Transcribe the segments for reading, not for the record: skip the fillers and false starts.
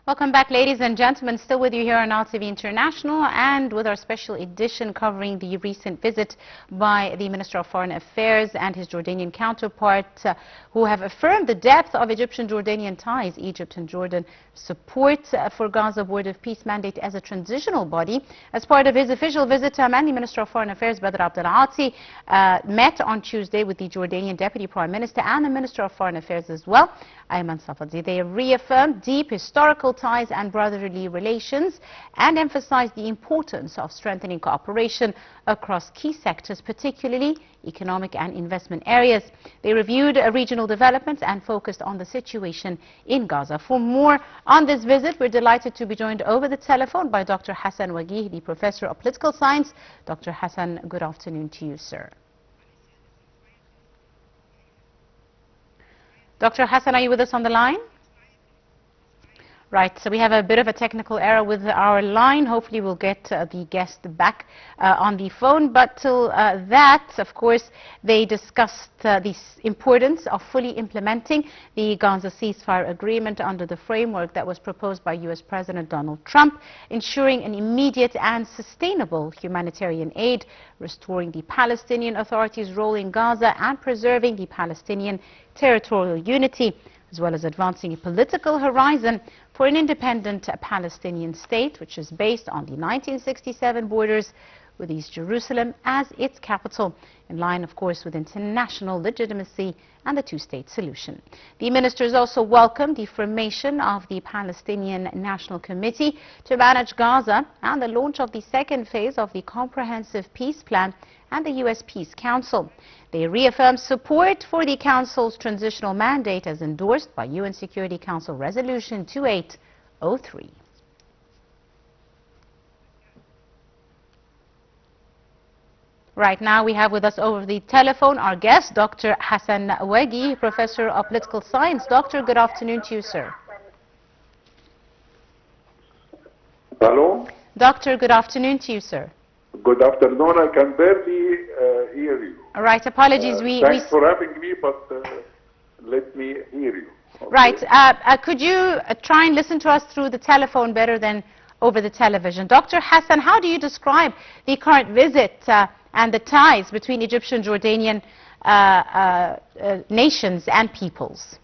Welcome back, ladies and gentlemen. Still with you here on Nile TV International and with our special edition covering the recent visit by the Minister of Foreign Affairs and his Jordanian counterpart who have affirmed the depth of Egyptian-Jordanian ties. Egypt and Jordan support for Gaza Board of Peace mandate as a transitional body. As part of his official visit to Amman, the Minister of Foreign Affairs, Badr Abdel-Ati, met on Tuesday with the Jordanian Deputy Prime Minister and the Minister of Foreign Affairs as well, Ayman Safadi. They reaffirmed deep historical ties and brotherly relations and emphasized the importance of strengthening cooperation across key sectors, particularly economic and investment areas. They reviewed regional developments and focused on the situation in Gaza. For more on this visit, we're delighted to be joined over the telephone by Dr. Hassan Wagih, the Professor of Political Science. Dr. Hassan, good afternoon to you, sir. Dr. Hassan, are you with us on the line? Right, so we have a bit of a technical error with our line. Hopefully we'll get the guest back on the phone. But till that, of course, they discussed the importance of fully implementing the Gaza ceasefire agreement under the framework that was proposed by U.S. President Donald Trump, ensuring an immediate and sustainable humanitarian aid, restoring the Palestinian Authority's role in Gaza, and preserving the Palestinian territorial unity, as well as advancing a political horizon for an independent Palestinian state, which is based on the 1967 borders, with East Jerusalem as its capital, in line, of course, with international legitimacy and the two-state solution. The ministers also welcomed the formation of the Palestinian National Committee to manage Gaza and the launch of the second phase of the Comprehensive Peace Plan and the U.S. Peace Council. They reaffirmed support for the Council's transitional mandate as endorsed by UN Security Council Resolution 2803. Right now we have with us over the telephone our guest, Dr. Hassan Wagih, Professor of Political Science. Doctor, good afternoon to you, sir. Hello? Doctor, good afternoon to you, sir. Good afternoon. I can barely hear you. All right, apologies. Thanks for having me, but let me hear you. Okay. Right. Could you try and listen to us through the telephone better than over the television? Dr. Hassan, how do you describe the current visit and the ties between Egyptian and Jordanian nations and peoples?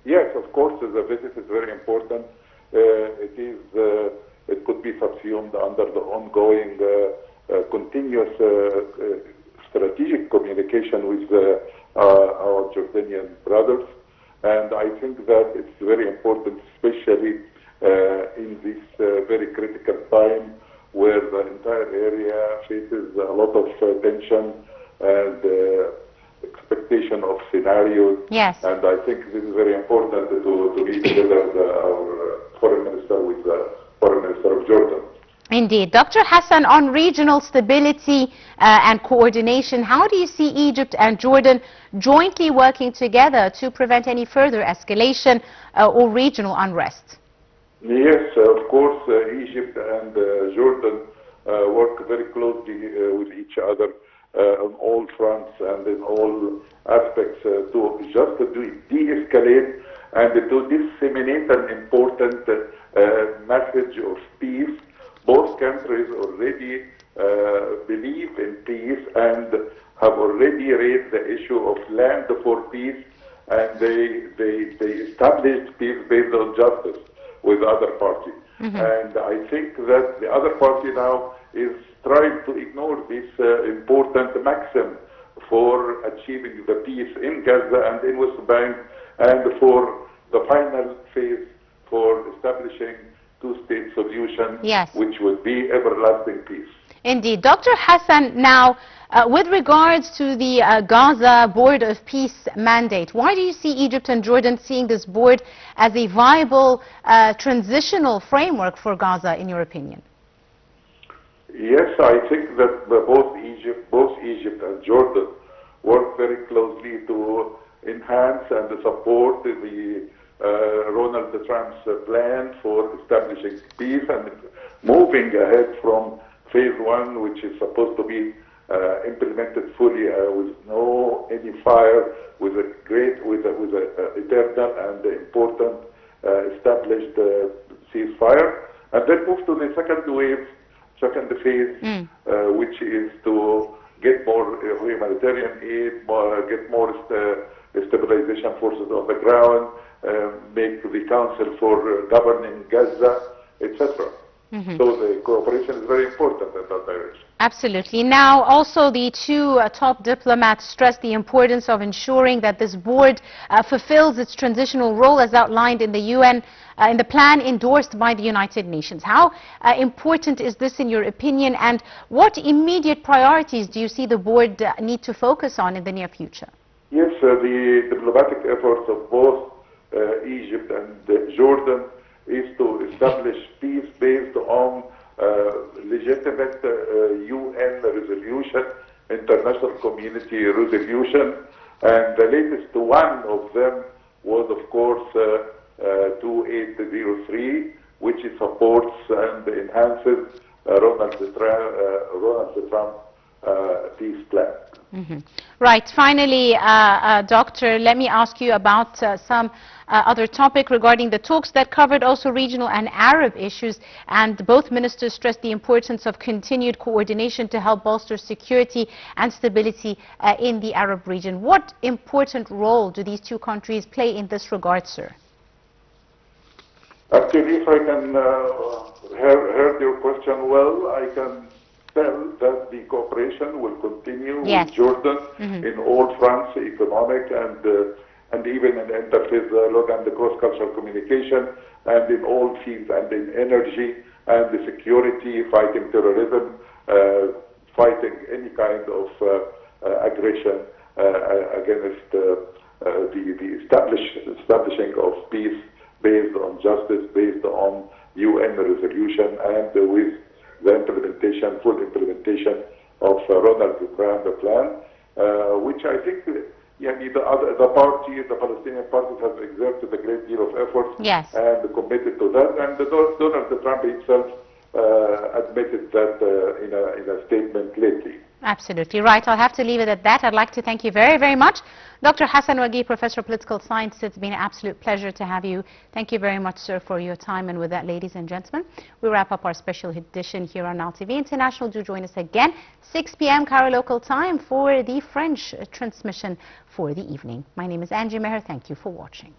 Yes, of course, the visit is very important. It could be subsumed under the ongoing continuous strategic communication with our Jordanian brothers. And I think that it's very important, especially in this very critical time where the entire area faces a lot of tension and expectation of scenarios. Yes. And I think this is very important to be together, our foreign minister with the foreign minister of Jordan. Indeed. Dr. Hassan, on regional stability and coordination, how do you see Egypt and Jordan jointly working together to prevent any further escalation or regional unrest? Yes, of course, Egypt and Jordan work very closely with each other on all fronts and in all aspects to just de-escalate and to disseminate an important message of peace. Both countries already believe in peace and have already raised the issue of land for peace, and they established peace based on justice with other party. And I think that the other party now is trying to ignore this important maxim for achieving the peace in Gaza and in West Bank, and for the final phase for establishing two-state solution, yes, which would be everlasting peace. Indeed. Dr. Hassan, now with regards to the Gaza Board of Peace mandate, why do you see Egypt and Jordan seeing this board as a viable transitional framework for Gaza, in your opinion? Yes, I think that both Egypt and Jordan work very closely to enhance and support the Donald Trump's plan for establishing peace and moving ahead from phase one, which is supposed to be implemented fully with no any fire, with with a eternal and important established ceasefire, and then move to the second phase, which is to get more humanitarian aid, get more stabilization forces on the ground, make the council for governing Gaza, etc. So the cooperation is very important in that direction. Absolutely. Now, also the two top diplomats stressed the importance of ensuring that this board fulfills its transitional role as outlined in the UN, in the plan endorsed by the United Nations. How important is this in your opinion, and what immediate priorities do you see the board need to focus on in the near future? Yes, the diplomatic efforts of both Egypt and Jordan is to establish peace based on legitimate UN resolution, international community resolution, and the latest one of them was, of course, 2803, which supports and enhances Ronald Trump peace plan. Right. Finally, Doctor, let me ask you about some other topic regarding the talks that covered also regional and Arab issues, and both ministers stressed the importance of continued coordination to help bolster security and stability in the Arab region. What important role do these two countries play in this regard, sir? Actually, if I can heard your question well, I can tell that the cooperation will continue with Jordan in all fronts, economic and even in interfaith dialogue and the cross-cultural communication, and in all fields, and in energy and the security, fighting terrorism, fighting any kind of aggression against the establishing of peace based on justice, based on UN resolution, and with the implementation, full implementation of Ronald Trump plan, which I think the Palestinian parties have exerted a great deal of effort and committed to that, and Donald Trump himself admitted that in a statement lately. Absolutely right. I'll have to leave it at that. I'd like to thank you very, very much, Dr. Hassan Wagih, Professor of Political Science. It's been an absolute pleasure to have you. Thank you very much, sir, for your time. And with that, ladies and gentlemen, we wrap up our special edition here on Nile TV International. Do join us again, 6 p.m. Cairo local time, for the French transmission for the evening. My name is Angie Meher. Thank you for watching.